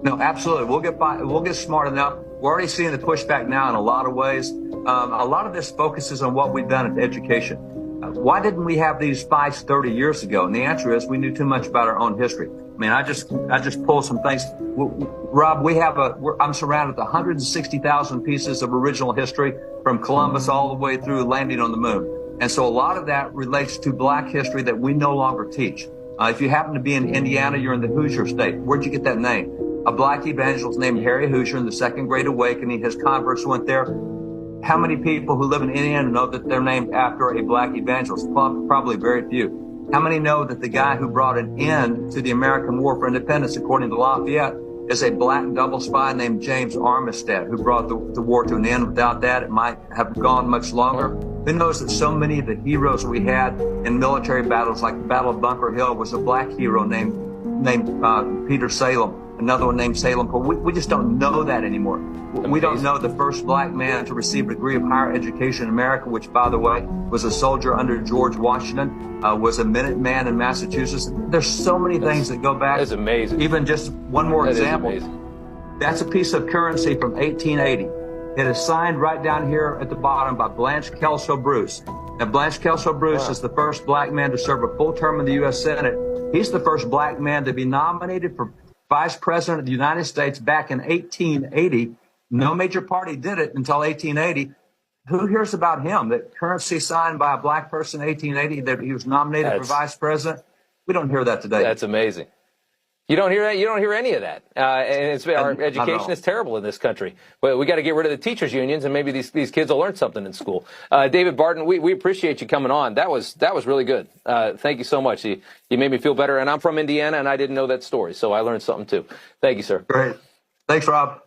No, absolutely. We'll get by. We'll get smart enough. We're already seeing the pushback now in a lot of ways. A lot of this focuses on what we've done in education. Why didn't we have these fights 30 years ago? And the answer is we knew too much about our own history. I mean, I just pulled some things. Rob, I'm surrounded with 160,000 pieces of original history from Columbus all the way through landing on the moon. And so a lot of that relates to black history that we no longer teach. If you happen to be in Indiana, you're in the Hoosier State. Where'd you get that name? A black evangelist named Harry Hoosier in the Second Great Awakening. His converts went there. How many people who live in Indiana know that they're named after a black evangelist? Probably very few. How many know that the guy who brought an end to the American War for Independence, according to Lafayette, is a black double spy named James Armistead, who brought the war to an end? Without that, it might have gone much longer. Who knows that so many of the heroes we had in military battles, like the Battle of Bunker Hill, was a black hero named Peter Salem, another one named Salem. But we just don't know that anymore. Amazing. We don't know the first black man to receive a degree of higher education in America, which, by the way, was a soldier under George Washington, was a Minuteman in Massachusetts. There's so many things that go back. That's amazing. Even just one more example. That's a piece of currency from 1880. It is signed right down here at the bottom by Blanche Kelso Bruce. Now, Blanche Kelso Bruce is the first black man to serve a full term in the U.S. Senate. He's the first black man to be nominated for Vice President of the United States back in 1880. No major party did it until 1880. Who hears about him? That currency signed by a black person in 1880, that he was nominated for vice president? We don't hear that today. That's amazing. You don't hear that. You don't hear any of that. And our education is terrible in this country. But we got to get rid of the teachers' unions, and maybe these kids will learn something in school. David Barton, we appreciate you coming on. That was really good. Thank you so much. You made me feel better. And I'm from Indiana, and I didn't know that story, so I learned something too. Thank you, sir. Great. Thanks, Rob.